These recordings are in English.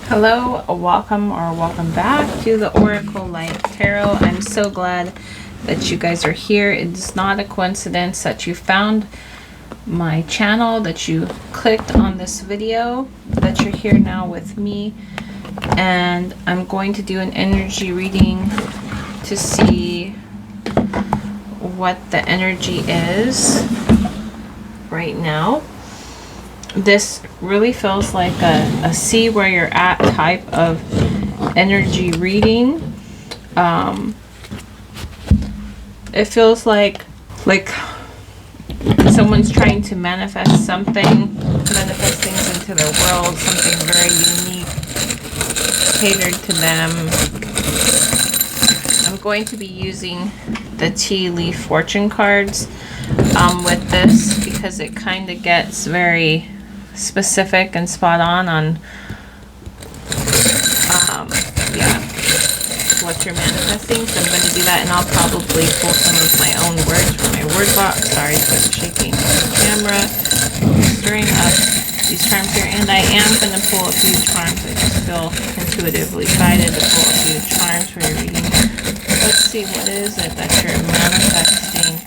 Hello, welcome back to the Oracle Light Tarot. I'm so glad that you guys are here. It's not a coincidence that you found my channel, that you clicked on this video, that you're here now with me. And I'm going to do an energy reading to see what the energy is right now. This really feels like a see where you're at type of energy reading. It feels like someone's trying to manifest manifest things into their world, something very unique, catered to them. I'm going to be using the tea leaf fortune cards with this because it kind of gets very specific and spot on yeah, what you're manifesting. So I'm going to do that, and I'll probably pull some of my own words from my word box. Sorry for shaking the camera, stirring up these charms here, and I am going to pull a few charms. I just feel intuitively guided to pull a few charms for your reading. Let's see, what is it that you're manifesting?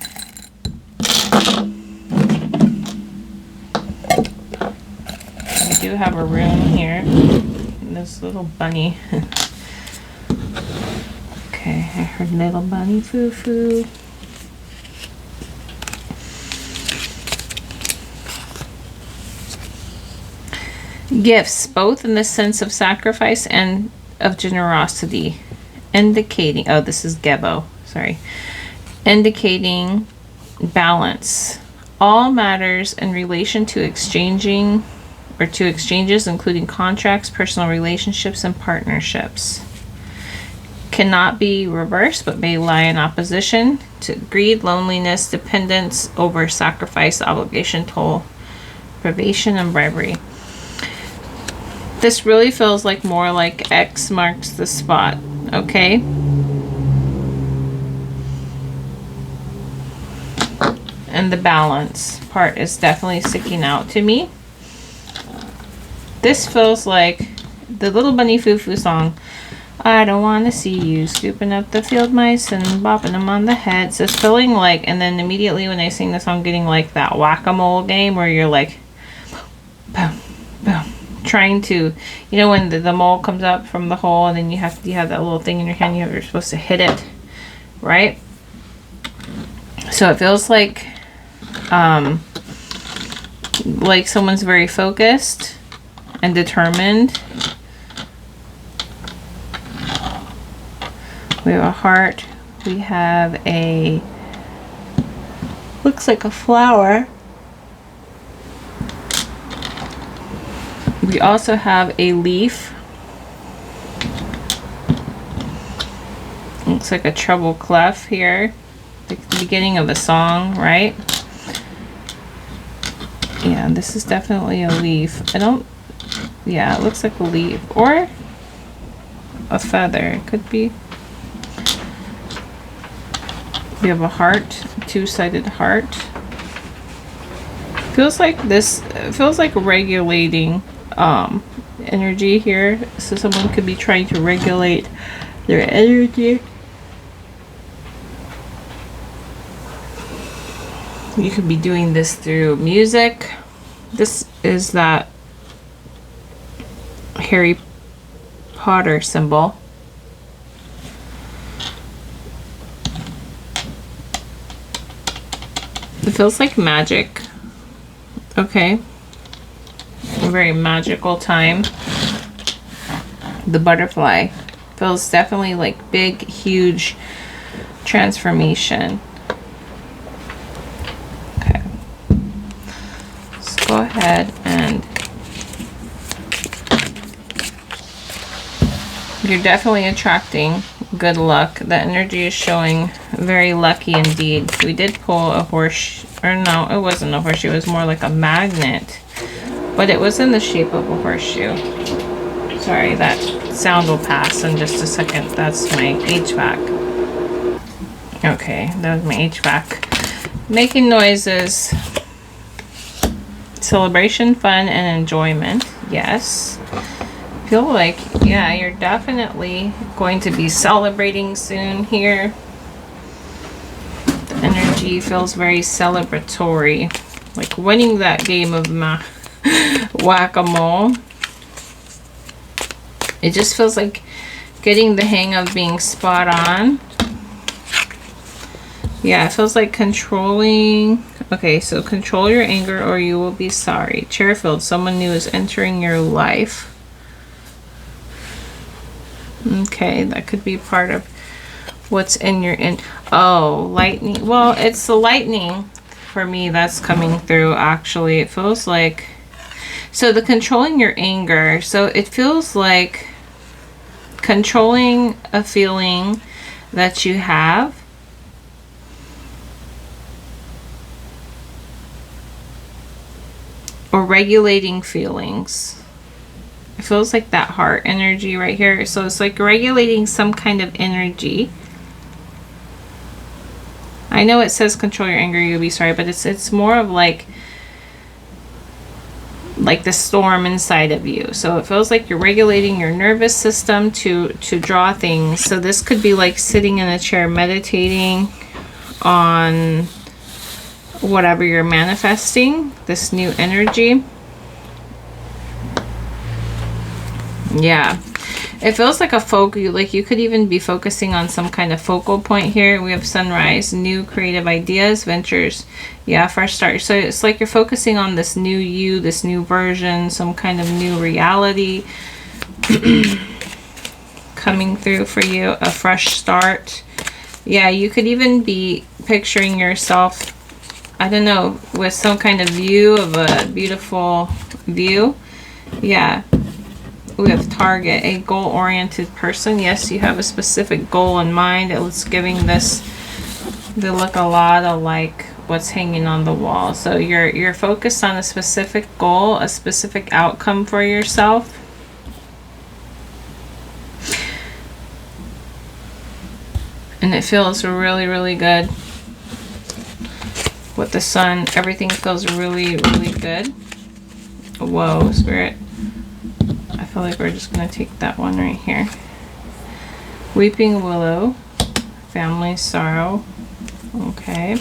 We do have a room here. This little bunny. Okay, I heard little bunny foo-foo. Gifts, both in the sense of sacrifice and of generosity. Indicating, oh, this is Gebo, sorry. Indicating balance. All matters in relation to exchanging or to exchanges, including contracts, personal relationships, and partnerships. Cannot be reversed, but may lie in opposition to greed, loneliness, dependence over sacrifice, obligation, toll, privation, and bribery. This really feels like more like X marks the spot, okay? And the balance part is definitely sticking out to me. This feels like the Little Bunny Foo-Foo song. I don't want to see you scooping up the field mice and bopping them on the head. So it's feeling like, and then immediately when I sing the song, getting like that whack-a-mole game where you're like, boom, boom, trying to, you know, when the mole comes up from the hole, and then you have that little thing in your hand, you're supposed to hit it, right? So it feels like someone's very focused and determined. We have a heart. We have a, looks like a flower. We also have a leaf. Looks like a treble clef here. Like the beginning of a song, right? Yeah, this is definitely a leaf. Yeah, it looks like a leaf. Or a feather. It could be. We have a heart, two-sided heart. Feels like regulating energy here. So someone could be trying to regulate their energy. You could be doing this through music. This is that Harry Potter symbol. It feels like magic. Okay. A very magical time. The butterfly feels definitely like big, huge transformation. Okay. Let's go ahead and you're definitely attracting good luck. The energy is showing very lucky indeed. We did pull a horse, or no, it wasn't a horseshoe. It was more like a magnet, but it was in the shape of a horseshoe. Sorry, that sound will pass in just a second. That's my HVAC. Okay, that was my HVAC making noises. Celebration, fun, and enjoyment. Yes. feel like, yeah, you're definitely going to be celebrating soon here. The energy feels very celebratory, like winning that game of whack-a-mole. It just feels like getting the hang of being spot on. Yeah, it feels like controlling. Okay, so control your anger or you will be sorry. Chairfield, someone new is entering your life. Okay, that could be part of what's in your oh, lightning. Well, it's the lightning for me that's coming through, actually. It feels like, so the controlling your anger, so it feels like controlling a feeling that you have, or regulating feelings. It feels like that heart energy right here. So it's like regulating some kind of energy. I know it says control your anger, you'll be sorry, but it's more of like the storm inside of you. So it feels like you're regulating your nervous system to draw things. So this could be like sitting in a chair meditating on whatever you're manifesting, this new energy. Yeah, it feels like a like you could even be focusing on some kind of focal point here. We have sunrise, new creative ideas, ventures, yeah, fresh start. So it's like you're focusing on this new you, this new version, some kind of new reality coming through for you, a fresh start. Yeah, you could even be picturing yourself, I don't know, with some kind of view of a beautiful view. Yeah. We have target, a goal-oriented person. Yes, you have a specific goal in mind. It's giving this, they look a lot like what's hanging on the wall. So you're focused on a specific goal, a specific outcome for yourself. And it feels really, really good. With the sun, everything feels really, really good. Whoa, Spirit. I feel like we're just going to take that one right here. Weeping Willow, family sorrow. Okay.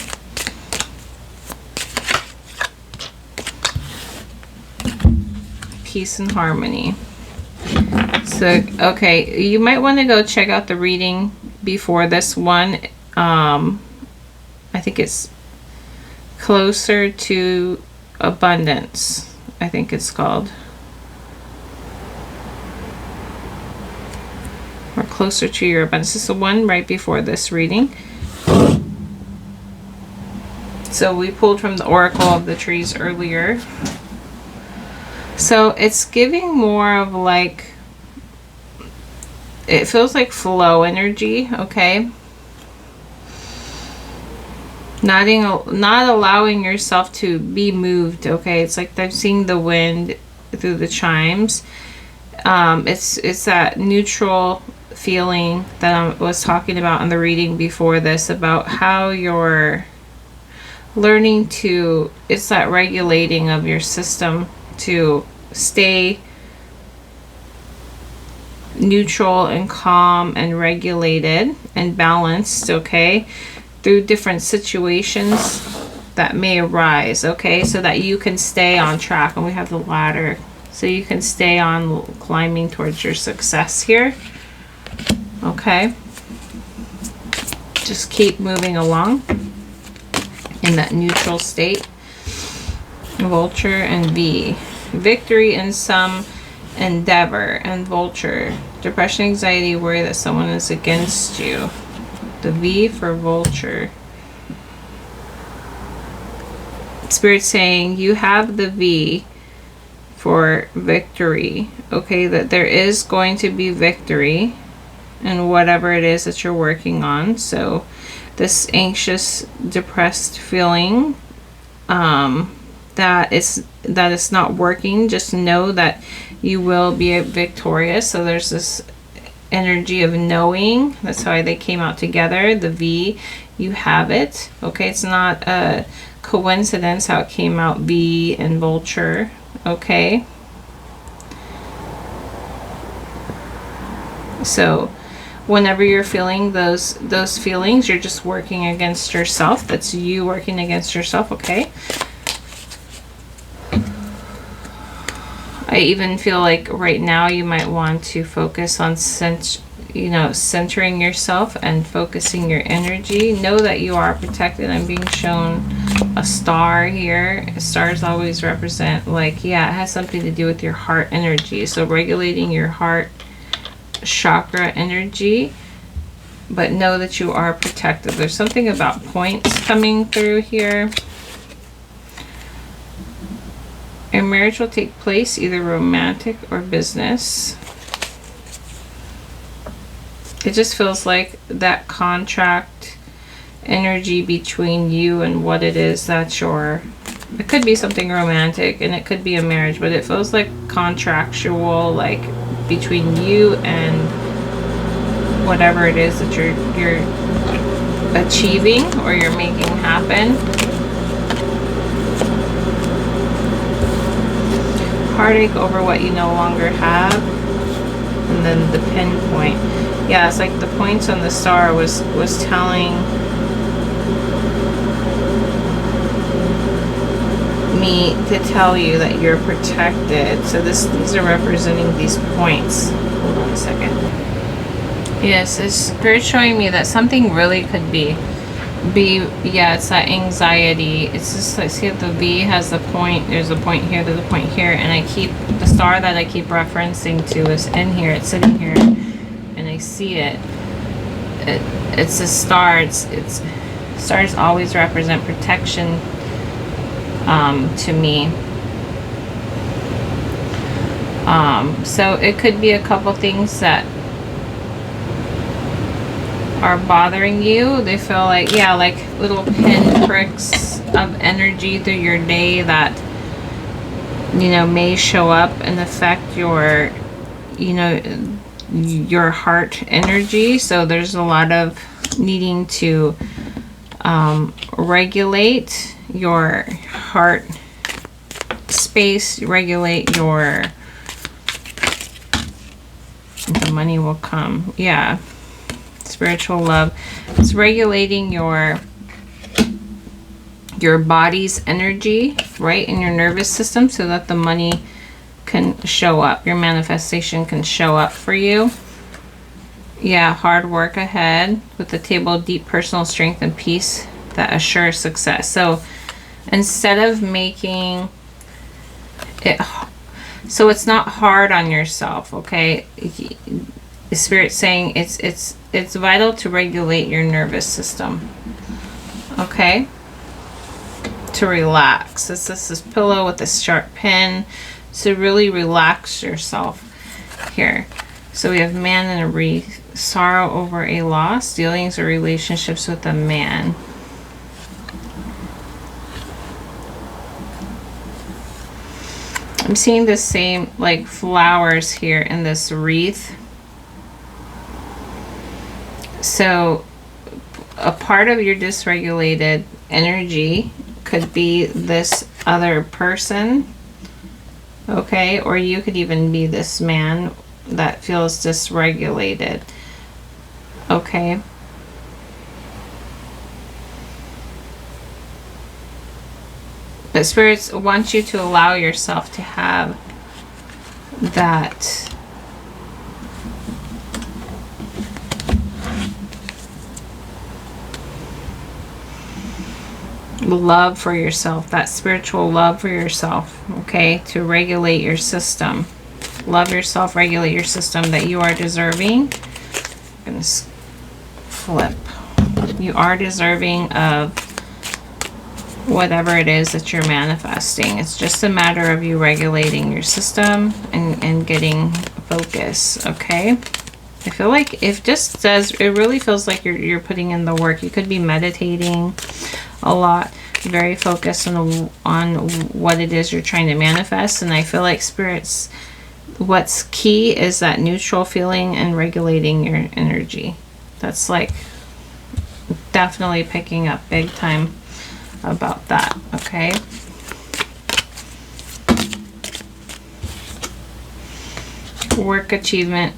Peace and harmony. So, okay, you might want to go check out the reading before this one. I think it's Closer to Abundance, I think it's called. Or Closer to Your Abundance. This is the one right before this reading. So we pulled from the Oracle of the Trees earlier. So it's giving more of like, it feels like flow energy, okay? Not allowing yourself to be moved, okay? It's like I'm seeing the wind through the chimes. It's that neutral feeling that I was talking about in the reading before this, about how you're learning to, it's that regulating of your system to stay neutral and calm and regulated and balanced, okay, through different situations that may arise, okay, so that you can stay on track. And we have the ladder, so you can stay on climbing towards your success here. Okay, just keep moving along in that neutral state. Vulture and V. Victory in some endeavor. And Vulture. Depression, anxiety, worry that someone is against you. The V for Vulture. Spirit saying you have the V for victory. Okay, that there is going to be victory in whatever it is that you're working on. So this anxious, depressed feeling that it's not working, just know that you will be victorious. So there's this energy of knowing. That's why they came out together. The V, you have it. Okay, it's not a coincidence how it came out, V and Vulture. Okay. So whenever you're feeling those feelings, you're just working against yourself. That's you working against yourself, okay? I even feel like right now you might want to focus on centering yourself and focusing your energy. Know that you are protected. I'm being shown a star here. Stars always represent, like, yeah, it has something to do with your heart energy. So regulating your heart chakra energy, but know that you are protected. There's something about points coming through here. A marriage will take place, either romantic or business. It just feels like that contract energy between you and what it is that you're... It could be something romantic and it could be a marriage, but it feels like contractual, like between you and whatever it is that you're achieving or you're making happen. Heartache over what you no longer have. And then the pinpoint. Yeah, it's like the points on the star was telling me to tell you that you're protected. So these are representing these points. Hold on a second. Yes, it's Spirit showing me that something really could be, yeah, it's that anxiety. It's just like, see, the V has the point, there's a point here, there's a point here, and the star that I keep referencing to is in here, it's sitting here, and I see it. It's a star. It's stars always represent protection to me. So it could be a couple things that are bothering you. They feel like, yeah, like little pin pricks of energy through your day that, you know, may show up and affect your, you know, your heart energy. So there's a lot of needing to regulate your heart space, regulate your... The money will come. Yeah. Spiritual love. It's regulating your body's energy, right, in your nervous system, so that the money can show up. Your manifestation can show up for you. Yeah, hard work ahead with the table of deep personal strength and peace that assure success. So instead of making it, so it's not hard on yourself, okay? The Spirit's saying it's vital to regulate your nervous system, okay? To relax. This pillow with a sharp pin. So really relax yourself here. So we have man and a wreath. Sorrow over a loss. Dealings or relationships with a man. I'm seeing the same, like, flowers here in this wreath. So a part of your dysregulated energy could be this other person, okay? Or you could even be this man that feels dysregulated, okay? But spirits want you to allow yourself to have that love for yourself, that spiritual love for yourself, okay? To regulate your system. Love yourself, regulate your system, that you are deserving. I'm gonna flip. You are deserving of whatever it is that you're manifesting. It's just a matter of you regulating your system and getting focus, okay? I feel like it just says, it really feels like you're putting in the work. You could be meditating a lot, very focused on what it is you're trying to manifest. And I feel like spirits, what's key is that neutral feeling and regulating your energy. That's like definitely picking up big time about that, okay? Work achievement,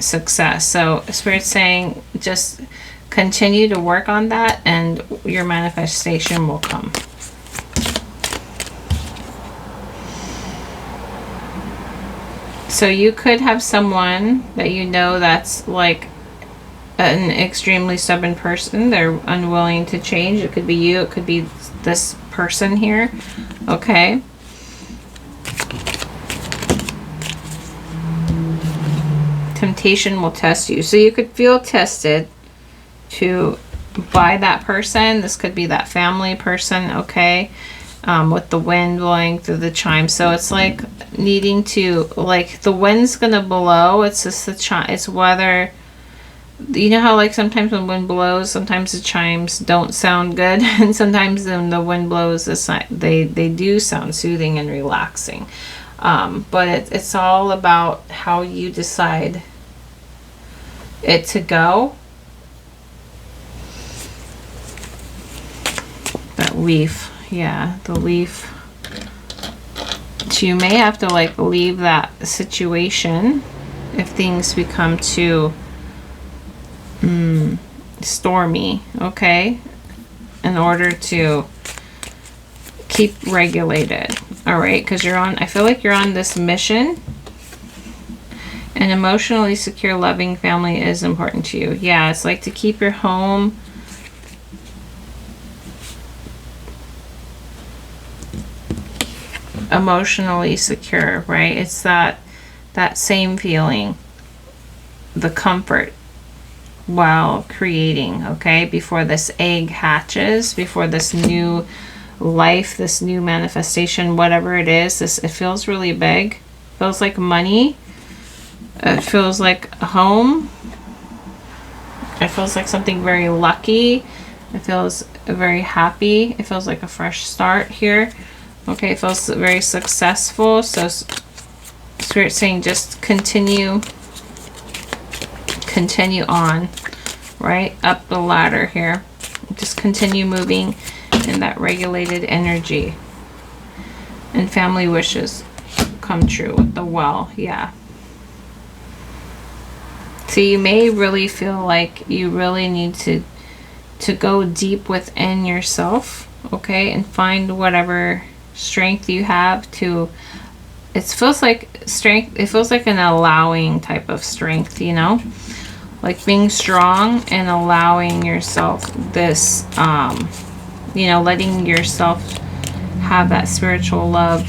success. So Spirit's saying just continue to work on that and your manifestation will come. So you could have someone that you know that's like an extremely stubborn person. They're unwilling to change. It could be you. It could be this person here. Okay. Temptation will test you. So you could feel tested by that person. This could be that family person. Okay. With the wind blowing through the chime. So it's like needing to, like, the wind's gonna blow. It's just the chime. It's whether, you know how like sometimes when wind blows, sometimes the chimes don't sound good, and sometimes when the wind blows, they do sound soothing and relaxing. But it's all about how you decide it to go. That leaf. Yeah, the leaf. So you may have to like leave that situation if things become too stormy, okay, in order to keep regulated. All right, because I feel like you're on this mission. An emotionally secure, loving family is important to you. Yeah, it's like to keep your home emotionally secure, right? It's that same feeling, the comfort while creating, okay? Before this egg hatches, before this new life, this new manifestation, whatever it is, it feels really big. It feels like money. It feels like a home. It feels like something very lucky. It feels very happy. It feels like a fresh start here. Okay, it feels very successful. So Spirit's saying just continue on, right? Up the ladder here. Just continue moving in that regulated energy. And family wishes come true with the well. Yeah. So you may really feel like you really need to go deep within yourself, okay? And find whatever strength you have to, it feels like strength, it feels like an allowing type of strength, you know, like being strong and allowing yourself this, you know, letting yourself have that spiritual love,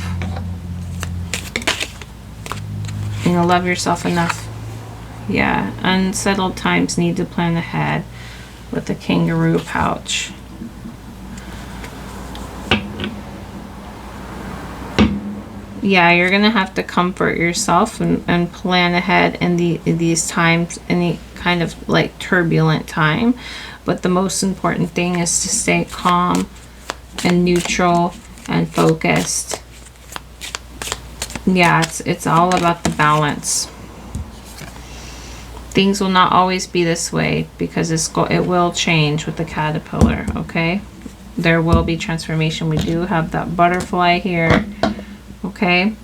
you know, love yourself enough. Yeah, unsettled times need to plan ahead with the kangaroo pouch. Yeah, you're gonna have to comfort yourself and plan ahead in these times, any kind of like turbulent time. But the most important thing is to stay calm and neutral and focused. Yeah, it's all about the balance. Things will not always be this way because it will change with the caterpillar, okay? There will be transformation. We do have that butterfly here. Okay,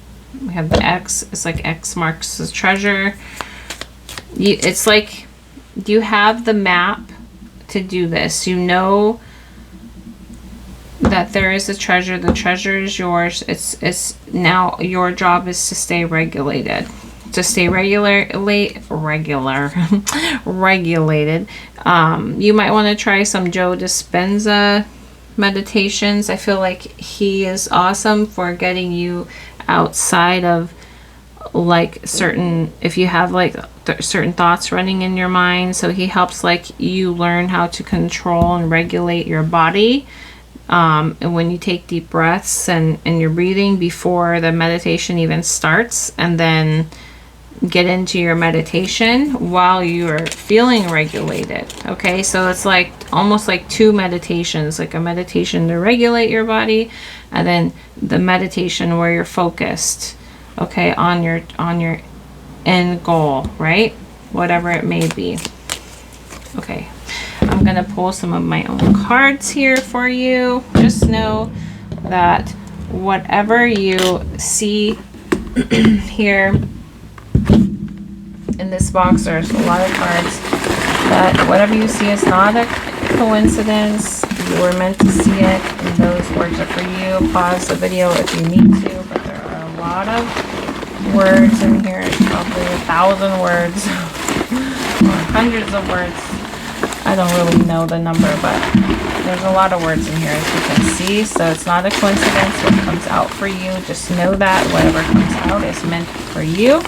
we have the X. It's like X marks the treasure. It's like you have the map to do this. You know that there is a treasure. The treasure is yours. It's now your job is to stay regulated. To stay regulated. You might want to try some Joe Dispenza meditations. I feel like he is awesome for getting you outside of like certain, if you have like certain thoughts running in your mind. So he helps like you learn how to control and regulate your body. And when you take deep breaths and you're breathing before the meditation even starts, and then get into your meditation while you're feeling regulated. Okay, so it's like almost like two meditations, like a meditation to regulate your body, and then the meditation where you're focused, okay, on your end goal, right? Whatever it may be. Okay, I'm gonna pull some of my own cards here for you. Just know that whatever you see here In this box, there's a lot of cards that whatever you see is not a coincidence. You were meant to see it, and those words are for you. Pause the video if you need to, but there are a lot of words in here. It's probably 1,000 words or hundreds of words. I don't really know the number, but there's a lot of words in here, as you can see. So it's not a coincidence what comes out for you. Just know that whatever comes out is meant for you.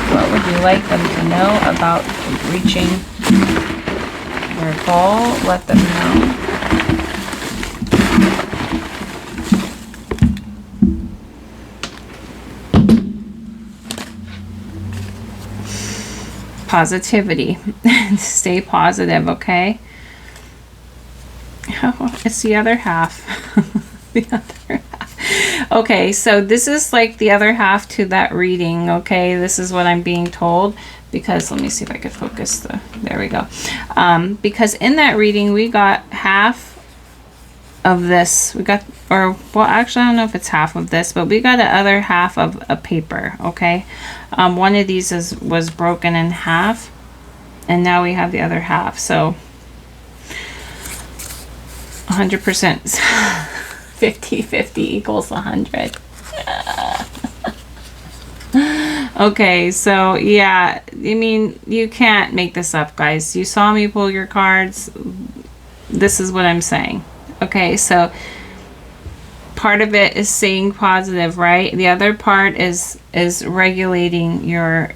What would you like them to know about reaching their goal? Let them know. Positivity. Stay positive, okay? Oh, it's the other half. The other half. Okay, so this is like the other half to that reading, okay? This is what I'm being told, because let me see if I could focus there we go. Because in that reading we got half of this. We got, or well, actually I don't know if it's half of this, but we got the other half of a paper, okay? One of these was broken in half, and now we have the other half. So 100% 50-50 equals 100. Okay, so yeah, I mean, you can't make this up, guys. You saw me pull your cards. This is what I'm saying. Okay, so part of it is staying positive, right? The other part is regulating your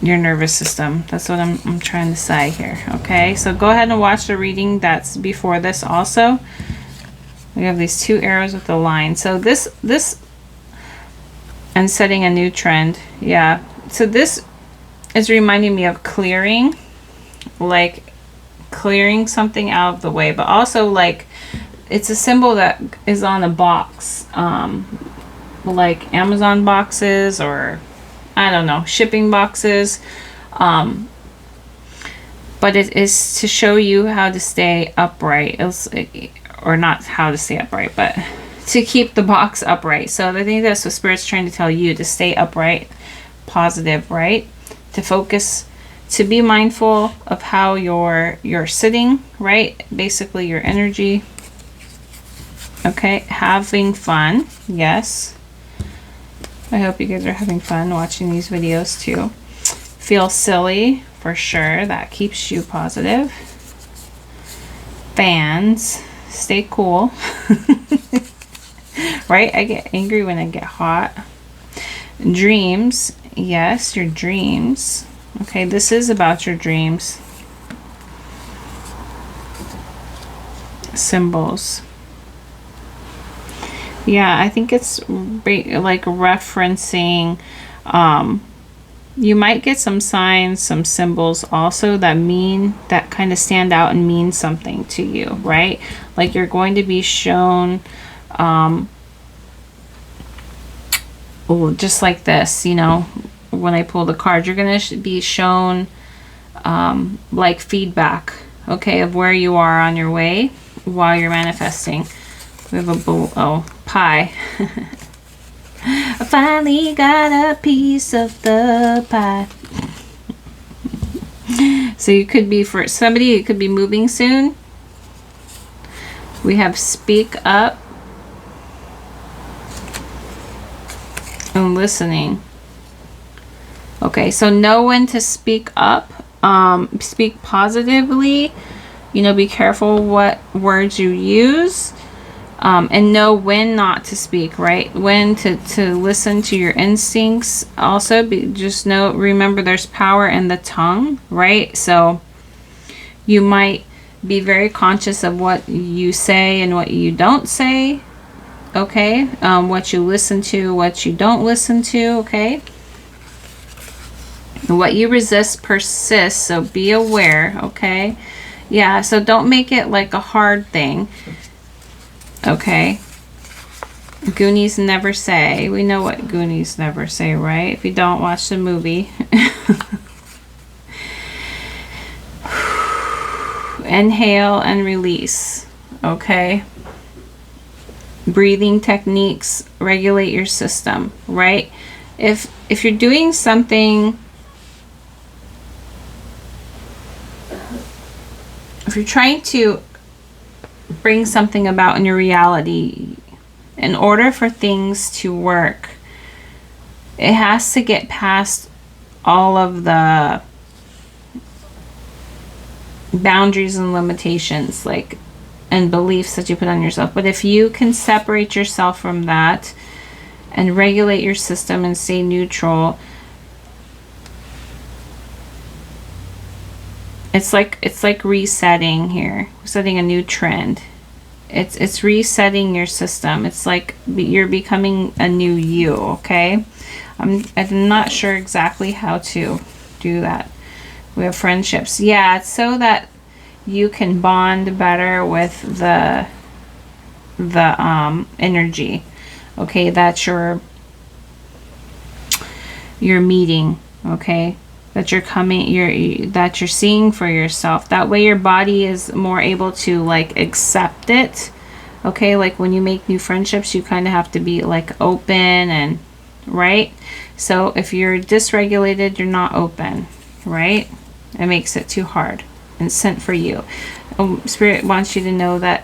nervous system. That's what I'm trying to say here. Okay, so go ahead and watch the reading that's before this also. We have these two arrows with the line. So this and setting a new trend. Yeah. So this is reminding me of clearing, like clearing something out of the way, but also like it's a symbol that is on a box, like Amazon boxes, or I don't know, shipping boxes. But it is to show you how to stay upright, or not how to stay upright, but to keep the box upright. So I think that's what Spirit's trying to tell you, to stay upright, positive, right? To focus, to be mindful of how you're sitting, right? Basically your energy. Okay, having fun. Yes. I hope you guys are having fun watching these videos too. Feel silly, for sure. That keeps you positive. Fans. Stay cool. Right? I get angry when I get hot. Dreams. Yes, your dreams. Okay, this is about your dreams. Symbols. Yeah, I think it's like referencing, you might get some signs, some symbols also that kind of stand out and mean something to you, right? Like you're going to be shown, just like this, you know, when I pull the card, you're going to be shown like feedback, okay, of where you are on your way while you're manifesting. We have a pie. I finally got a piece of the pie. So you could be, for somebody, it could be moving soon. We have speak up and listening. Okay, so know when to speak up. Speak positively. You know, be careful what words you use. And know when not to speak, right? When to listen to your instincts. Also, remember there's power in the tongue, right? So you might be very conscious of what you say and what you don't say, okay? What you listen to, what you don't listen to, okay? What you resist persists, so be aware, okay? Yeah, so don't make it like a hard thing. Okay. Goonies never say. We know what Goonies never say, right? If you don't watch the movie. Inhale and release. Okay. breathing techniques, regulate your system, right? If you're doing something, if you're trying to bring something about in your reality, in order for things to work, it has to get past all of the boundaries and limitations, like, and beliefs that you put on yourself. But if you can separate yourself from that and regulate your system and stay neutral, it's like resetting here, setting a new trend. It's resetting your system. It's like you're becoming a new you, okay? I'm not sure exactly how to do that. We have friendships. Yeah, it's so that you can bond better with the energy, okay, that you're meeting, okay, that you're coming, that you're seeing for yourself. That way your body is more able to like accept it, okay? Like when you make new friendships, you kind of have to be like open, and right? So if you're dysregulated, you're not open, right? It makes it too hard. And sent for you. Spirit wants you to know that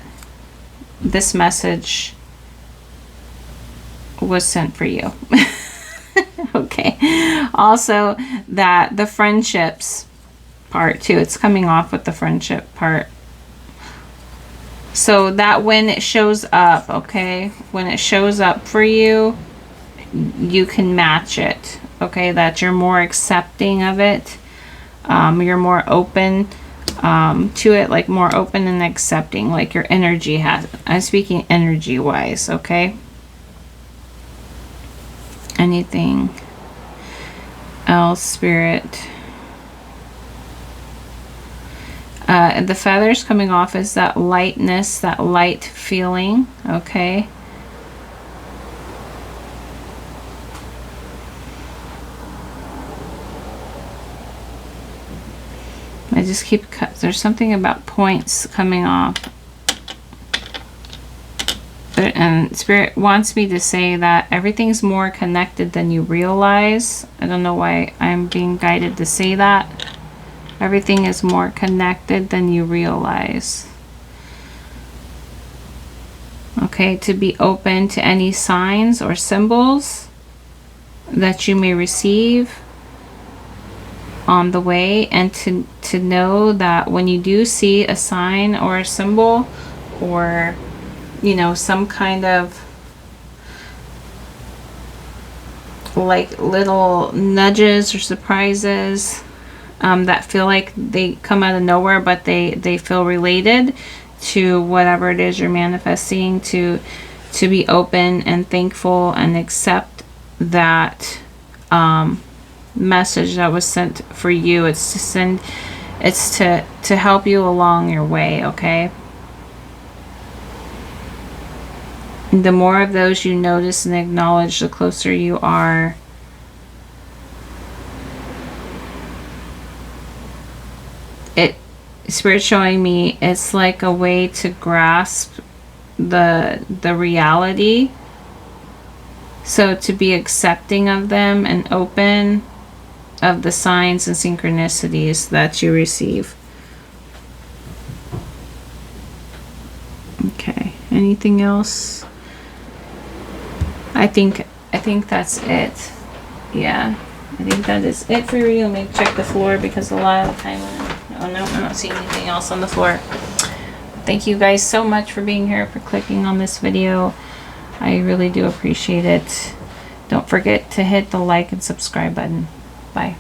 this message was sent for you. Okay. Also, that the friendships part too, it's coming off with the friendship part. So that when it shows up, okay, when it shows up for you, you can match it, okay, that you're more accepting of it, you're more open to it, like more open and accepting, like your energy has. I'm speaking energy wise, okay? Anything else, Spirit? The feathers coming off is that lightness, that light feeling, okay? I just keep there's something about points coming off. And Spirit wants me to say that everything's more connected than you realize. I don't know why I'm being guided to say that. Everything is more connected than you realize. Okay, to be open to any signs or symbols that you may receive on the way, and to know that when you do see a sign or a symbol, or you know, some kind of like little nudges or surprises that feel like they come out of nowhere, but they feel related to whatever it is you're manifesting, to be open and thankful and accept that message that was sent for you. It's to send, it's to help you along your way, okay? The more of those you notice and acknowledge, the closer you are Spirit showing me it's like a way to grasp the reality, so to be accepting of them and open of the signs and synchronicities that you receive. Okay, anything else? I think that's it. Yeah, I think that is it for you. Let me check the floor, because a lot of the time, oh no, I don't see anything else on the floor. Thank you guys so much for being here, for clicking on this video. I really do appreciate it. Don't forget to hit the like and subscribe button. Bye.